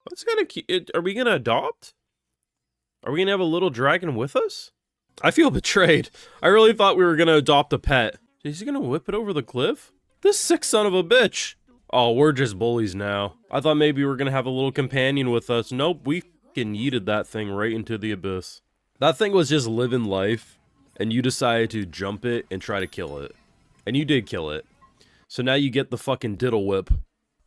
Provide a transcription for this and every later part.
That's kind of cute. Are we gonna adopt? Are we gonna have a little dragon with us? I feel betrayed. I really thought we were gonna adopt a pet. Is he gonna whip it over the cliff? This sick son of a bitch. Oh, we're just bullies now. I thought maybe we were gonna have a little companion with us. Nope, we fucking yeeted that thing right into the abyss. That thing was just living life, and you decided to jump it and try to kill it. And you did kill it. So now you get the fucking diddle whip.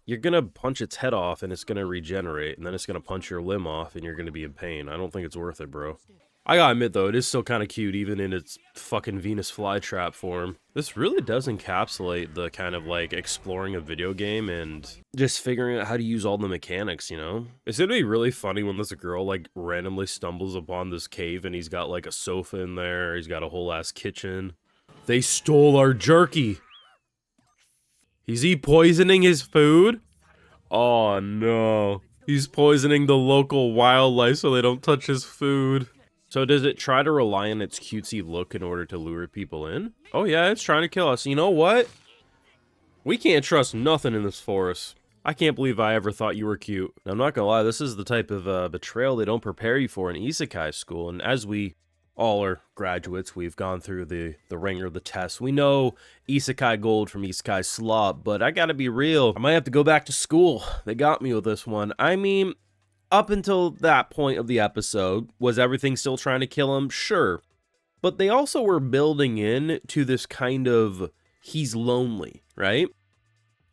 You're gonna punch its head off and it's gonna regenerate, and then it's gonna punch your limb off and you're gonna be in pain. I don't think it's worth it, bro. I gotta admit though, it is still kind of cute even in its fucking Venus flytrap form. This really does encapsulate the kind of like exploring a video game and just figuring out how to use all the mechanics, you know? It's gonna be really funny when this girl like randomly stumbles upon this cave and he's got like a sofa in there, he's got a whole ass kitchen. They stole our jerky! Is he poisoning his food? Oh no. He's poisoning the local wildlife so they don't touch his food. So does it try to rely on its cutesy look in order to lure people in? Oh yeah, it's trying to kill us. You know what? We can't trust nothing in this forest. I can't believe I ever thought you were cute. Now, I'm not gonna lie, this is the type of betrayal they don't prepare you for in Isekai school. And as we all are graduates, we've gone through the ringer, the test. We know Isekai gold from Isekai slop, but I gotta be real. I might have to go back to school. They got me with this one. I mean, up until that point of the episode, was everything still trying to kill him? Sure. But they also were building in to this kind of, he's lonely, right?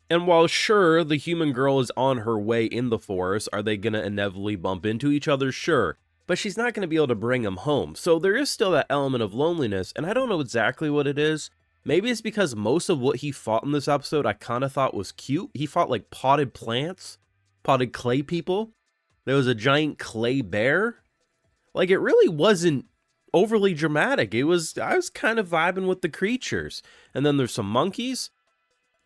And while sure, the human girl is on her way in the forest, are they gonna inevitably bump into each other? Sure. But she's not going to be able to bring him home. So there is still that element of loneliness, and I don't know exactly what it is. Maybe it's because most of what he fought in this episode I kind of thought was cute. He fought like potted plants, potted clay people. There was a giant clay bear. Like, it really wasn't overly dramatic. I was kind of vibing with the creatures. And then there's some monkeys.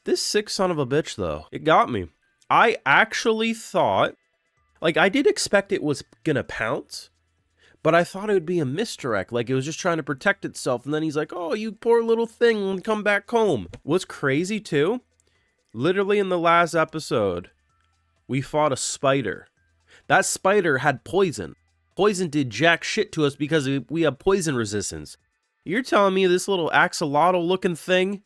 This sick son of a bitch, though, it got me. I actually thought, like, I did expect it was gonna pounce. But I thought it would be a misdirect, like it was just trying to protect itself, and then he's like, oh, you poor little thing, come back home. What's crazy, too? Literally in the last episode, we fought a spider. That spider had poison. Poison did jack shit to us because we have poison resistance. You're telling me this little axolotl-looking thing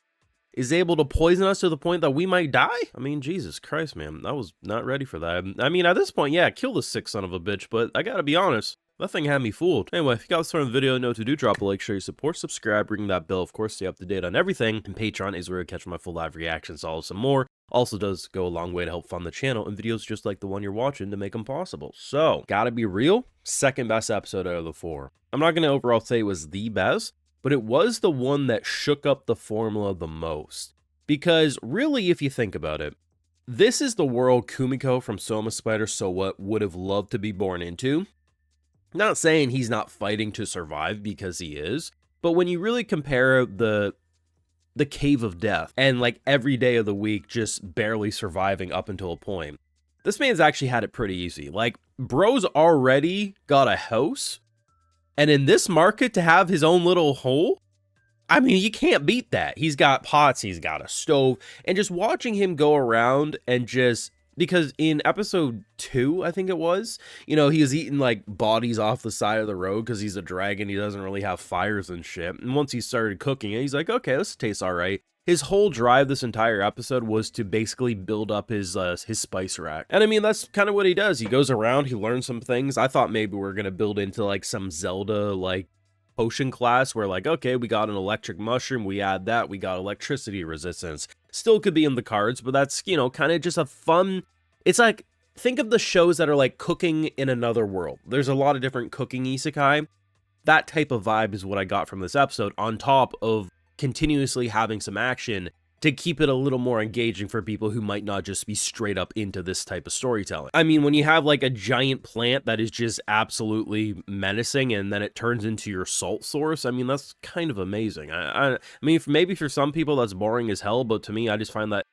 is able to poison us to the point that we might die? I mean, Jesus Christ, man, I was not ready for that. I mean, at this point, yeah, kill the sick son of a bitch, but I gotta be honest. That thing had me fooled. Anyway, if you got this part of the video, know what to do. Drop a like, show your support, subscribe, ring that bell, of course, stay up to date on everything. And Patreon is where you catch my full live reactions, all some more. Also does go a long way to help fund the channel and videos just like the one you're watching to make them possible. So, gotta be real, second best episode out of the 4. I'm not gonna overall say it was the best, but it was the one that shook up the formula the most. Because really, if you think about it, this is the world Kumiko from Soma Spider So What would have loved to be born into. Not saying he's not fighting to survive, because he is, but when you really compare the cave of death and like every day of the week just barely surviving up until a point, this man's actually had it pretty easy. Like, bro's already got a house, and in this market to have his own little hole, I mean, you can't beat that. He's got pots, he's got a stove, and just watching him go around and just... Because in episode 2, I think it was, you know, he was eating like bodies off the side of the road because he's a dragon. He doesn't really have fires and shit. And once he started cooking it, he's like, okay, this tastes all right. His whole drive this entire episode was to basically build up his spice rack. And I mean, that's kind of what he does. He goes around, he learns some things. I thought maybe we're going to build into like some Zelda like potion class where like, okay, we got an electric mushroom, we add that, we got electricity resistance. Still could be in the cards, but that's, you know, kind of just a fun... It's like, think of the shows that are like cooking in another world. There's a lot of different cooking isekai. That type of vibe is what I got from this episode, on top of continuously having some action to keep it a little more engaging for people who might not just be straight up into this type of storytelling. I mean, when you have like a giant plant that is just absolutely menacing and then it turns into your salt source, I mean, that's kind of amazing. I mean, maybe for some people that's boring as hell, but to me, I just find that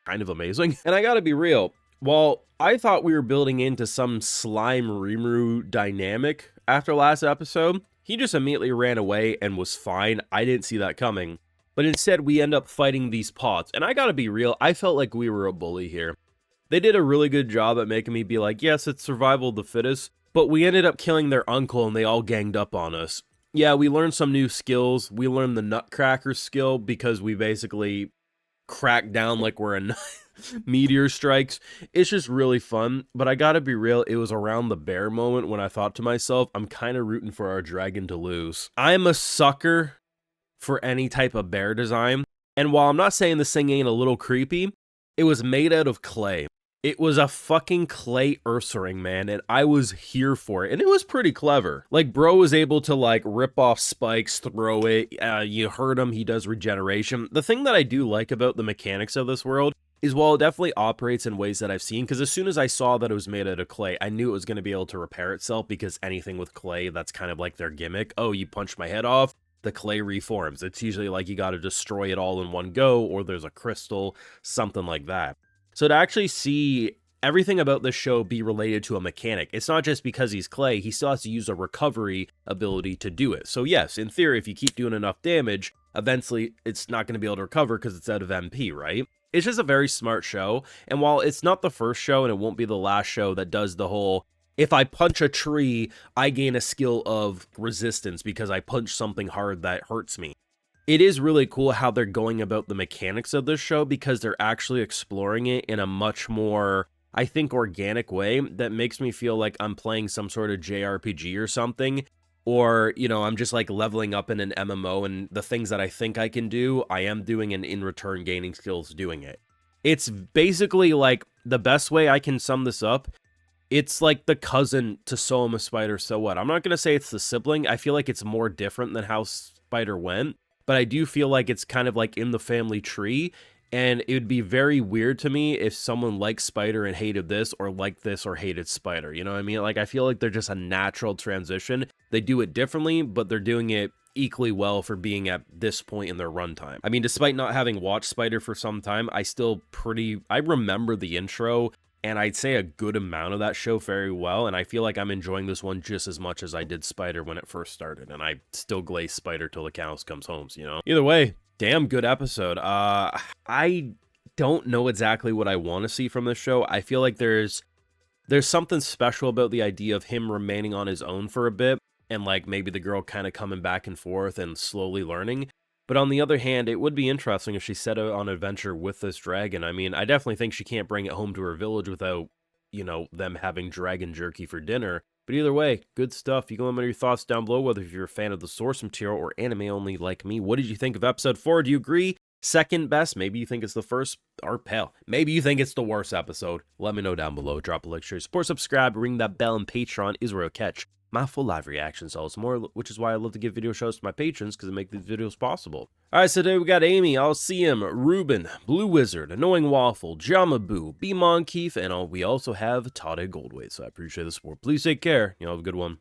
kind of amazing. And I gotta be real, while I thought we were building into some slime Rimuru dynamic after last episode, he just immediately ran away and was fine. I didn't see that coming. But instead, we end up fighting these pots. And I gotta be real, I felt like we were a bully here. They did a really good job at making me be like, yes, it's survival of the fittest, but we ended up killing their uncle and they all ganged up on us. Yeah, we learned some new skills. We learned the Nutcracker skill because we basically cracked down like we're a meteor strikes. It's just really fun, but I gotta be real, it was around the bear moment when I thought to myself, I'm kind of rooting for our dragon to lose. I'm a sucker for any type of bear design, and while I'm not saying this thing ain't a little creepy, it was made out of clay. It was a fucking clay Ursaring, man, and I was here for it, and it was pretty clever. Like, bro was able to, like, rip off spikes, throw it, you heard him, he does regeneration. The thing that I do like about the mechanics of this world is while it definitely operates in ways that I've seen, because as soon as I saw that it was made out of clay, I knew it was going to be able to repair itself, because anything with clay, that's kind of like their gimmick. Oh, you punch my head off, the clay reforms. It's usually like you got to destroy it all in one go, or there's a crystal, something like that. So to actually see everything about this show be related to a mechanic, it's not just because he's clay, he still has to use a recovery ability to do it. So yes, in theory, if you keep doing enough damage, eventually it's not going to be able to recover because it's out of MP, right? It's just a very smart show, and while it's not the first show and it won't be the last show that does the whole, if I punch a tree, I gain a skill of resistance because I punch something hard that hurts me. It is really cool how they're going about the mechanics of this show because they're actually exploring it in a much more, I think, organic way that makes me feel like I'm playing some sort of JRPG or something, or, you know, I'm just like leveling up in an MMO and the things that I think I can do, I am doing, and in return gaining skills doing it. It's basically like, the best way I can sum this up, it's like the cousin to So I'm a Spider, So What. I'm not going to say it's the sibling, I feel like it's more different than how Spider went, but I do feel like it's kind of like in the family tree, and it would be very weird to me if someone liked Spider and hated this, or liked this or hated Spider, you know what I mean? Like, I feel like they're just a natural transition. They do it differently, but they're doing it equally well for being at this point in their runtime. I mean, despite not having watched Spider for some time, I remember the intro, and I'd say a good amount of that show very well, and I feel like I'm enjoying this one just as much as I did Spider when it first started, and I still glaze Spider till the cows comes home, you know? Either way, damn good episode. I don't know exactly what I want to see from this show. I feel like there's something special about the idea of him remaining on his own for a bit, and like maybe the girl kind of coming back and forth and slowly learning. But on the other hand, it would be interesting if she set out on an adventure with this dragon. I mean, I definitely think she can't bring it home to her village without, you know, them having dragon jerky for dinner. But either way, good stuff. You can let me know your thoughts down below, whether if you're a fan of the source material or anime only like me. What did you think of episode 4? Do you agree? Second best? Maybe you think it's the first? Or hell, maybe you think it's the worst episode. Let me know down below. Drop a like, share, support, subscribe, ring that bell, and Patreon is where you'll catch my full live reactions, all more, which is why I love to give video shows to my patrons, because it makes these videos possible. Alright, so today we got Amy, I'll see him, Ruben, Blue Wizard, Annoying Waffle, Jamaboo, B-Mon Keith, and we also have Tade Goldway, so I appreciate the support. Please take care, you know, have a good one.